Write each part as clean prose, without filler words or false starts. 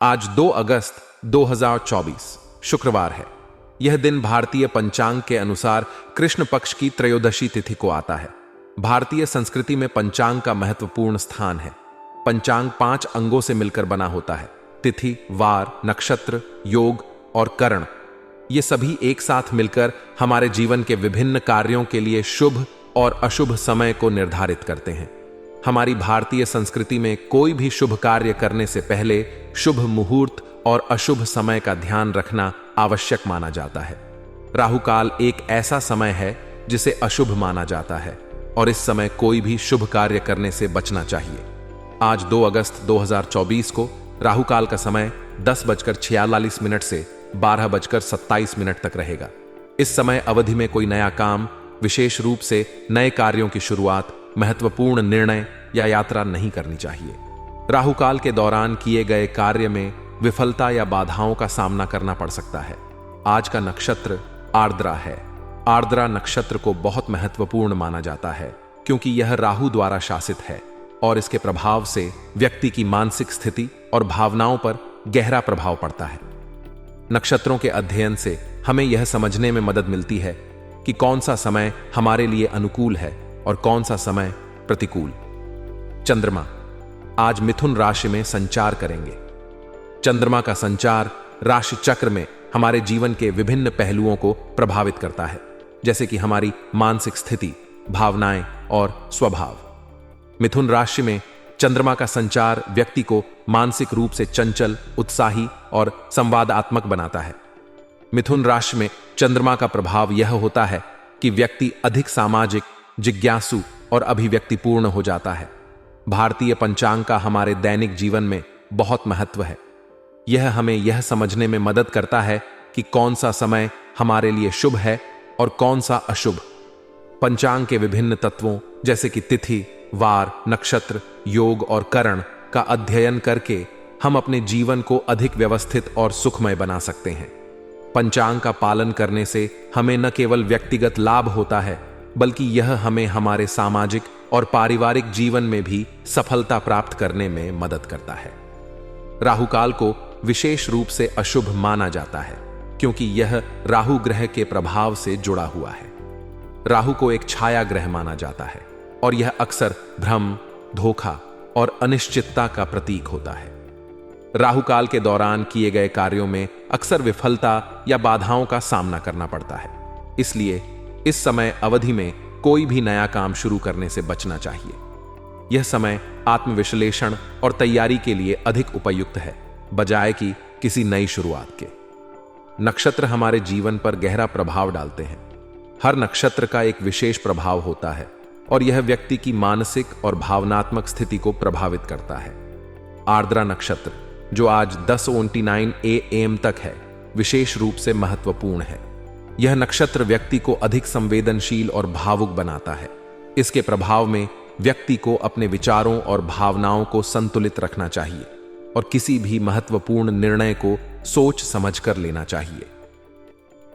आज 2 अगस्त 2024 शुक्रवार है। यह दिन भारतीय पंचांग के अनुसार कृष्ण पक्ष की त्रयोदशी तिथि को आता है। भारतीय संस्कृति में पंचांग का महत्वपूर्ण स्थान है। पंचांग 5 अंगों से मिलकर बना होता है। तिथि, वार, नक्षत्र, योग और करण, ये सभी एक साथ मिलकर हमारे जीवन के विभिन्न कार्यों के लिए शुभ और अशुभ समय को निर्धारित करते हैं। हमारी भारतीय संस्कृति में कोई भी शुभ कार्य करने से पहले शुभ मुहूर्त और अशुभ समय का ध्यान रखना आवश्यक माना जाता है। राहु काल एक ऐसा समय है जिसे अशुभ माना जाता है और इस समय कोई भी शुभ कार्य करने से बचना चाहिए। आज 2 अगस्त 2024 को राहु काल का समय 10:46 से 12:27 तक रहेगा। इस समय अवधि में कोई नया काम, विशेष रूप से नए कार्यों की शुरुआत, महत्वपूर्ण निर्णय या यात्रा नहीं करनी चाहिए। राहु काल के दौरान किए गए कार्य में विफलता या बाधाओं का सामना करना पड़ सकता है। आज का नक्षत्र आर्द्रा है। आर्द्रा नक्षत्र को बहुत महत्वपूर्ण माना जाता है क्योंकि यह राहु द्वारा शासित है और इसके प्रभाव से व्यक्ति की मानसिक स्थिति और भावनाओं पर गहरा प्रभाव पड़ता है। नक्षत्रों के अध्ययन से हमें यह समझने में मदद मिलती है कि कौन सा समय हमारे लिए अनुकूल है और कौन सा समय प्रतिकूल। चंद्रमा आज मिथुन राशि में संचार करेंगे। चंद्रमा का संचार राशि चक्र में हमारे जीवन के विभिन्न पहलुओं को प्रभावित करता है, जैसे कि हमारी मानसिक स्थिति, भावनाएं और स्वभाव। मिथुन राशि में चंद्रमा का संचार व्यक्ति को मानसिक रूप से चंचल, उत्साही और संवादात्मक बनाता है। मिथुन राशि में चंद्रमा का प्रभाव यह होता है कि व्यक्ति अधिक सामाजिक, जिज्ञासु और अभिव्यक्तिपूर्ण हो जाता है। भारतीय पंचांग का हमारे दैनिक जीवन में बहुत महत्व है। यह हमें यह समझने में मदद करता है कि कौन सा समय हमारे लिए शुभ है और कौन सा अशुभ। पंचांग के विभिन्न तत्वों जैसे कि तिथि, वार, नक्षत्र, योग और करण का अध्ययन करके हम अपने जीवन को अधिक व्यवस्थित और सुखमय बना सकते हैं। पंचांग का पालन करने से हमें न केवल व्यक्तिगत लाभ होता है, बल्कि यह हमें हमारे सामाजिक और पारिवारिक जीवन में भी सफलता प्राप्त करने में मदद करता है। राहु काल को विशेष रूप से अशुभ माना जाता है क्योंकि यह राहु ग्रह के प्रभाव से जुड़ा हुआ है। राहु को एक छाया ग्रह माना जाता है और यह अक्सर भ्रम, धोखा और अनिश्चितता का प्रतीक होता है। राहु काल के दौरान किए गए कार्यों में अक्सर विफलता या बाधाओं का सामना करना पड़ता है। इसलिए इस समय अवधि में कोई भी नया काम शुरू करने से बचना चाहिए। यह समय आत्मविश्लेषण और तैयारी के लिए अधिक उपयुक्त है, बजाय कि किसी नई शुरुआत के। नक्षत्र हमारे जीवन पर गहरा प्रभाव डालते हैं। हर नक्षत्र का एक विशेष प्रभाव होता है और यह व्यक्ति की मानसिक और भावनात्मक स्थिति को प्रभावित करता है। आर्द्रा नक्षत्र, जो आज 10:29 AM तक है, विशेष रूप से महत्वपूर्ण है। यह नक्षत्र व्यक्ति को अधिक संवेदनशील और भावुक बनाता है। इसके प्रभाव में व्यक्ति को अपने विचारों और भावनाओं को संतुलित रखना चाहिए और किसी भी महत्वपूर्ण निर्णय को सोच समझकर लेना चाहिए।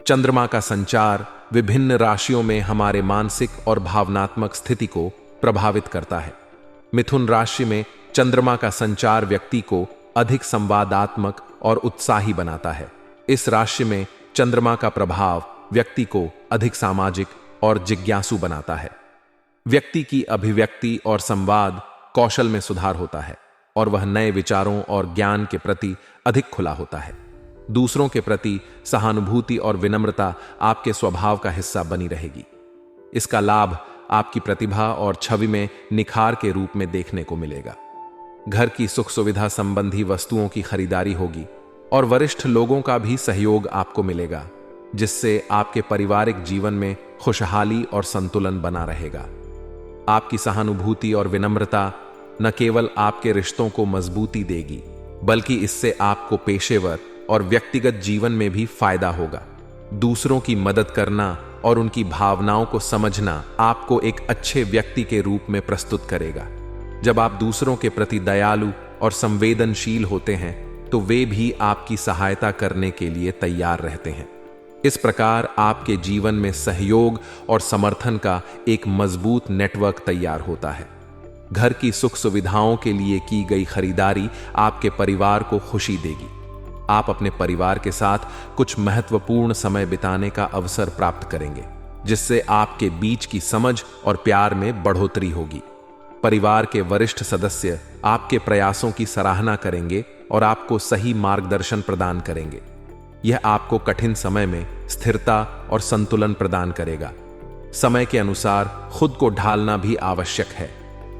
चंद्रमा का संचार विभिन्न राशियों में हमारे मानसिक और भावनात्मक स्थिति को प्रभावित करता है। मिथुन राशि में चंद्रमा का संचार व्यक्ति को अधिक संवादात्मक और उत्साही बनाता है। इस राशि में चंद्रमा का प्रभाव व्यक्ति को अधिक सामाजिक और जिज्ञासु बनाता है। व्यक्ति की अभिव्यक्ति और संवाद कौशल में सुधार होता है और वह नए विचारों और ज्ञान के प्रति अधिक खुला होता है। दूसरों के प्रति सहानुभूति और विनम्रता आपके स्वभाव का हिस्सा बनी रहेगी। इसका लाभ आपकी प्रतिभा और छवि में निखार के रूप में देखने को मिलेगा। घर की सुख सुविधा संबंधी वस्तुओं की खरीदारी होगी और वरिष्ठ लोगों का भी सहयोग आपको मिलेगा, जिससे आपके पारिवारिक जीवन में खुशहाली और संतुलन बना रहेगा। आपकी सहानुभूति और विनम्रता न केवल आपके रिश्तों को मजबूती देगी, बल्कि इससे आपको पेशेवर और व्यक्तिगत जीवन में भी फायदा होगा। दूसरों की मदद करना और उनकी भावनाओं को समझना आपको एक अच्छे व्यक्ति के रूप में प्रस्तुत करेगा। जब आप दूसरों के प्रति दयालु और संवेदनशील होते हैं, तो वे भी आपकी सहायता करने के लिए तैयार रहते हैं। इस प्रकार आपके जीवन में सहयोग और समर्थन का एक मजबूत नेटवर्क तैयार होता है। घर की सुख सुविधाओं के लिए की गई खरीदारी आपके परिवार को खुशी देगी। आप अपने परिवार के साथ कुछ महत्वपूर्ण समय बिताने का अवसर प्राप्त करेंगे, जिससे आपके बीच की समझ और प्यार में बढ़ोतरी होगी। परिवार के वरिष्ठ सदस्य आपके प्रयासों की सराहना करेंगे और आपको सही मार्गदर्शन प्रदान करेंगे। यह आपको कठिन समय में स्थिरता और संतुलन प्रदान करेगा। समय के अनुसार खुद को ढालना भी आवश्यक है।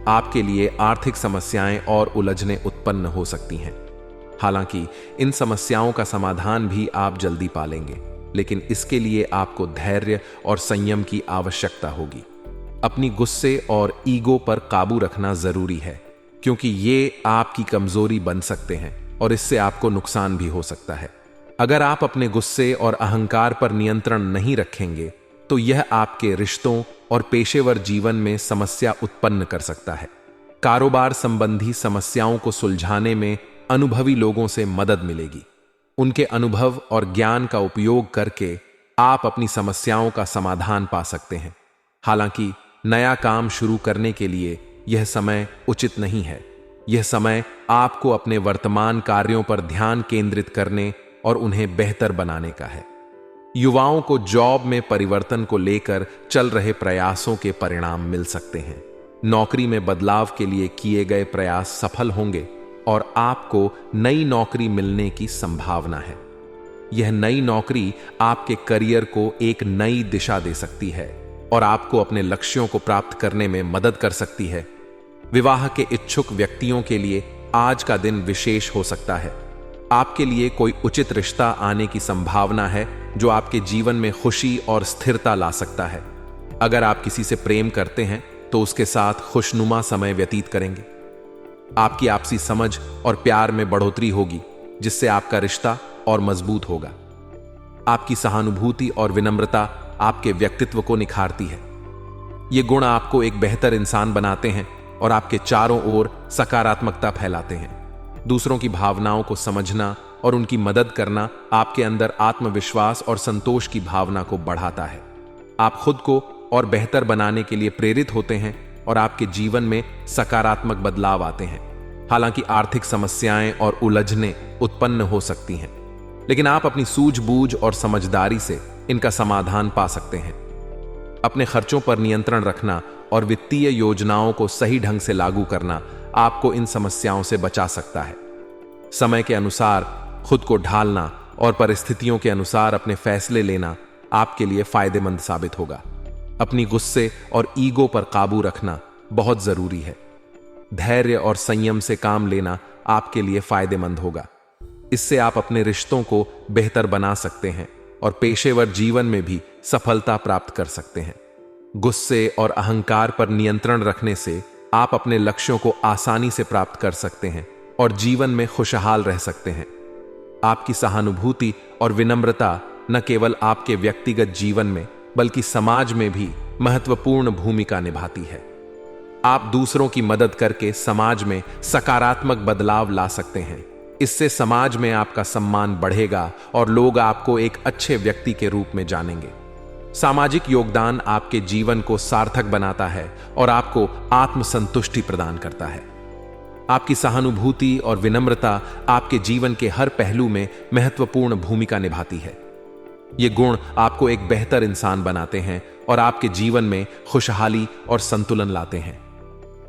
आपके लिए आर्थिक समस्याएं और उलझनें उत्पन्न हो सकती हैं। हालांकि इन समस्याओं का समाधान भी आप जल्दी पालेंगे, लेकिन इसके लिए आपको धैर्य और संयम की आवश्यकता होगी। अपनी गुस्से और ईगो पर काबू रखना जरूरी है, क्योंकि ये आपकी कमजोरी बन सकते हैं और इससे आपको नुकसान भी हो सकता है। अगर आप अपने गुस्से और अहंकार पर नियंत्रण नहीं रखेंगे तो यह आपके रिश्तों और पेशेवर जीवन में समस्या उत्पन्न कर सकता है। कारोबार संबंधी समस्याओं को सुलझाने में अनुभवी लोगों से मदद मिलेगी। उनके अनुभव और ज्ञान का उपयोग करके आप अपनी समस्याओं का समाधान पा सकते हैं। हालांकि नया काम शुरू करने के लिए यह समय उचित नहीं है। यह समय आपको अपने वर्तमान कार्यों पर ध्यान केंद्रित करने और उन्हें बेहतर बनाने का है। युवाओं को जॉब में परिवर्तन को लेकर चल रहे प्रयासों के परिणाम मिल सकते हैं। नौकरी में बदलाव के लिए किए गए प्रयास सफल होंगे और आपको नई नौकरी मिलने की संभावना है। यह नई नौकरी आपके करियर को एक नई दिशा दे सकती है और आपको अपने लक्ष्यों को प्राप्त करने में मदद कर सकती है। विवाह के इच्छुक व्यक्तियों के लिए आज का दिन विशेष हो सकता है। आपके लिए कोई उचित रिश्ता आने की संभावना है जो आपके जीवन में खुशी और स्थिरता ला सकता है। अगर आप किसी से प्रेम करते हैं तो उसके साथ खुशनुमा समय व्यतीत करेंगे। आपकी आपसी समझ और प्यार में बढ़ोतरी होगी, जिससे आपका रिश्ता और मजबूत होगा। आपकी सहानुभूति और विनम्रता आपके व्यक्तित्व को निखारती है। ये गुण आपको एक बेहतर इंसान बनाते हैं और आपके चारों ओर सकारात्मकता फैलाते हैं। दूसरों की भावनाओं को समझना और उनकी मदद करना आपके अंदर आत्मविश्वास और संतोष की भावना को बढ़ाता है। आप खुद को और बेहतर बनाने के लिए प्रेरित होते हैं और आपके जीवन में सकारात्मक बदलाव आते हैं। हालांकि आर्थिक समस्याएं और उलझनें उत्पन्न हो सकती हैं, लेकिन आप अपनी सूझबूझ और समझदारी से इनका समाधान पा सकते हैं। अपने खर्चों पर नियंत्रण रखना और वित्तीय योजनाओं को सही ढंग से लागू करना आपको इन समस्याओं से बचा सकता है। समय के अनुसार खुद को ढालना और परिस्थितियों के अनुसार अपने फैसले लेना आपके लिए फायदेमंद साबित होगा। अपनी गुस्से और ईगो पर काबू रखना बहुत जरूरी है। धैर्य और संयम से काम लेना आपके लिए फायदेमंद होगा। इससे आप अपने रिश्तों को बेहतर बना सकते हैं और पेशेवर जीवन में भी सफलता प्राप्त कर सकते हैं। गुस्से और अहंकार पर नियंत्रण रखने से आप अपने लक्ष्यों को आसानी से प्राप्त कर सकते हैं और जीवन में खुशहाल रह सकते हैं। आपकी सहानुभूति और विनम्रता न केवल आपके व्यक्तिगत जीवन में बल्कि समाज में भी महत्वपूर्ण भूमिका निभाती है। आप दूसरों की मदद करके समाज में सकारात्मक बदलाव ला सकते हैं। इससे समाज में आपका सम्मान बढ़ेगा और लोग आपको एक अच्छे व्यक्ति के रूप में जानेंगे। सामाजिक योगदान आपके जीवन को सार्थक बनाता है और आपको आत्मसंतुष्टि प्रदान करता है। आपकी सहानुभूति और विनम्रता आपके जीवन के हर पहलू में महत्वपूर्ण भूमिका निभाती है। ये गुण आपको एक बेहतर इंसान बनाते हैं और आपके जीवन में खुशहाली और संतुलन लाते हैं।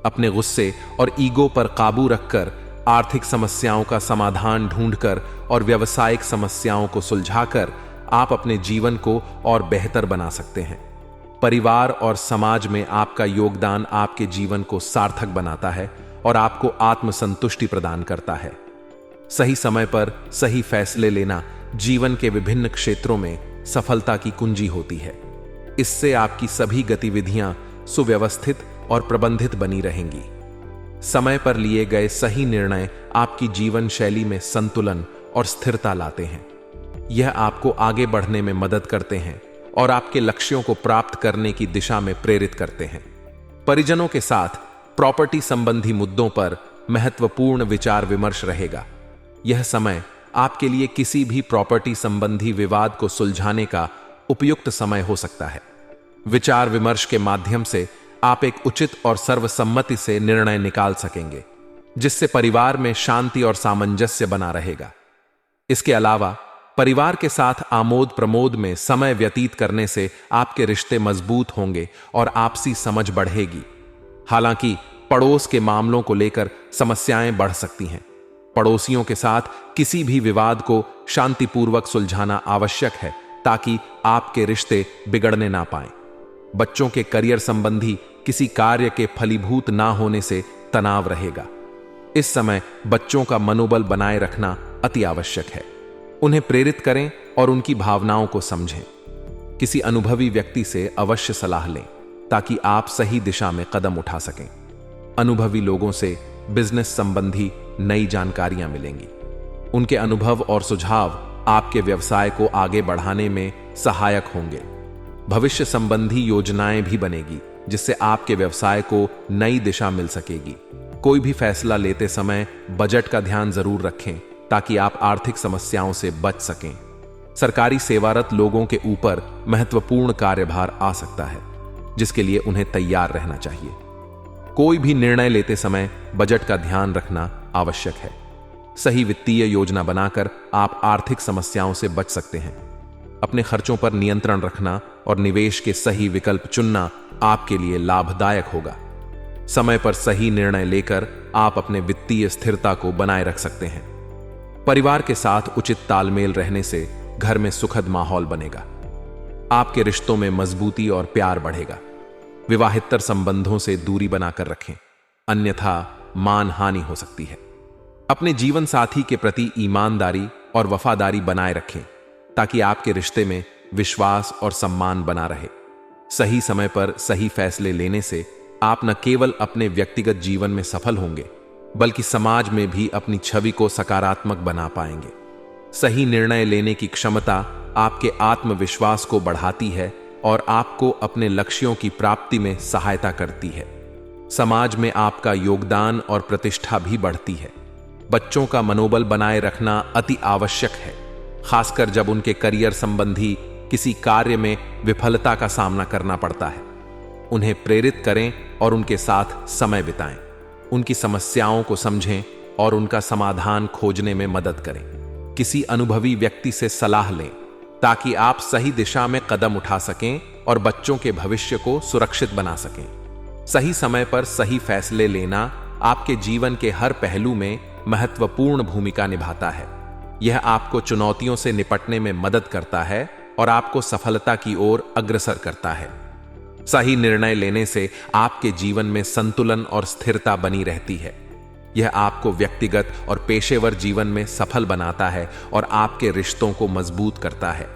अपने गुस्से और ईगो पर काबू रखकर, आर्थिक समस्याओं का समाधान ढूंढकर और व्यावसायिक समस्याओं को सुलझाकर आप अपने जीवन को और बेहतर बना सकते हैं। परिवार और समाज में आपका योगदान आपके जीवन को सार्थक बनाता है और आपको आत्मसंतुष्टि प्रदान करता है। सही समय पर सही फैसले लेना जीवन के विभिन्न क्षेत्रों में सफलता की कुंजी होती है। इससे आपकी सभी गतिविधियां सुव्यवस्थित और प्रबंधित बनी रहेंगी। समय पर लिए गए सही निर्णय आपकी जीवन शैली में संतुलन और स्थिरता लाते हैं। यह आपको आगे बढ़ने में मदद करते हैं और आपके लक्ष्यों को प्राप्त करने की दिशा में प्रेरित करते हैं। परिजनों के साथ प्रॉपर्टी संबंधी मुद्दों पर महत्वपूर्ण विचार विमर्श रहेगा। यह समय आपके लिए किसी भी प्रॉपर्टी संबंधी विवाद को सुलझाने का उपयुक्त समय हो सकता है। विचार विमर्श के माध्यम से आप एक उचित और सर्वसम्मति से निर्णय निकाल सकेंगे, जिससे परिवार में शांति और सामंजस्य बना रहेगा। इसके अलावा परिवार के साथ आमोद प्रमोद में समय व्यतीत करने से आपके रिश्ते मजबूत होंगे और आपसी समझ बढ़ेगी। हालांकि पड़ोस के मामलों को लेकर समस्याएं बढ़ सकती हैं। पड़ोसियों के साथ किसी भी विवाद को शांतिपूर्वक सुलझाना आवश्यक है, ताकि आपके रिश्ते बिगड़ने ना पाएं। बच्चों के करियर संबंधी किसी कार्य के फलीभूत ना होने से तनाव रहेगा। इस समय बच्चों का मनोबल बनाए रखना अति आवश्यक है। उन्हें प्रेरित करें और उनकी भावनाओं को समझें। किसी अनुभवी व्यक्ति से अवश्य सलाह लें, ताकि आप सही दिशा में कदम उठा सकें। अनुभवी लोगों से बिजनेस संबंधी नई जानकारियां मिलेंगी। उनके अनुभव और सुझाव आपके व्यवसाय को आगे बढ़ाने में सहायक होंगे। भविष्य संबंधी योजनाएं भी बनेगी, जिससे आपके व्यवसाय को नई दिशा मिल सकेगी। कोई भी फैसला लेते समय बजट का ध्यान जरूर रखें, ताकि आप आर्थिक समस्याओं से बच सकें। सरकारी सेवारत लोगों के ऊपर महत्वपूर्ण कार्यभार आ सकता है, जिसके लिए उन्हें तैयार रहना चाहिए। कोई भी निर्णय लेते समय बजट का ध्यान रखना आवश्यक है। सही वित्तीय योजना बनाकर आप आर्थिक समस्याओं से बच सकते हैं। अपने खर्चों पर नियंत्रण रखना और निवेश के सही विकल्प चुनना आपके लिए लाभदायक होगा। समय पर सही निर्णय लेकर आप अपने वित्तीय स्थिरता को बनाए रख सकते हैं। परिवार के साथ उचित तालमेल रहने से घर में सुखद माहौल बनेगा। आपके रिश्तों में मजबूती और प्यार बढ़ेगा। विवाहितर संबंधों से दूरी बनाकर रखें, अन्यथा मान हानि हो सकती है। अपने जीवन साथी के प्रति ईमानदारी और वफादारी बनाए रखें, ताकि आपके रिश्ते में विश्वास और सम्मान बना रहे। सही समय पर सही फैसले लेने से आप न केवल अपने व्यक्तिगत जीवन में सफल होंगे, बल्कि समाज में भी अपनी छवि को सकारात्मक बना पाएंगे। सही निर्णय लेने की क्षमता आपके आत्मविश्वास को बढ़ाती है और आपको अपने लक्ष्यों की प्राप्ति में सहायता करती है। समाज में आपका योगदान और प्रतिष्ठा भी बढ़ती है। बच्चों का मनोबल बनाए रखना अति आवश्यक है, खासकर जब उनके करियर संबंधी किसी कार्य में विफलता का सामना करना पड़ता है। उन्हें प्रेरित करें और उनके साथ समय बिताएं। उनकी समस्याओं को समझें और उनका समाधान खोजने में मदद करें। किसी अनुभवी व्यक्ति से सलाह लें, ताकि आप सही दिशा में कदम उठा सकें और बच्चों के भविष्य को सुरक्षित बना सकें। सही समय पर सही फैसले लेना आपके जीवन के हर पहलू में महत्वपूर्ण भूमिका निभाता है। यह आपको चुनौतियों से निपटने में मदद करता है और आपको सफलता की ओर अग्रसर करता है। सही निर्णय लेने से आपके जीवन में संतुलन और स्थिरता बनी रहती है। यह आपको व्यक्तिगत और पेशेवर जीवन में सफल बनाता है और आपके रिश्तों को मजबूत करता है।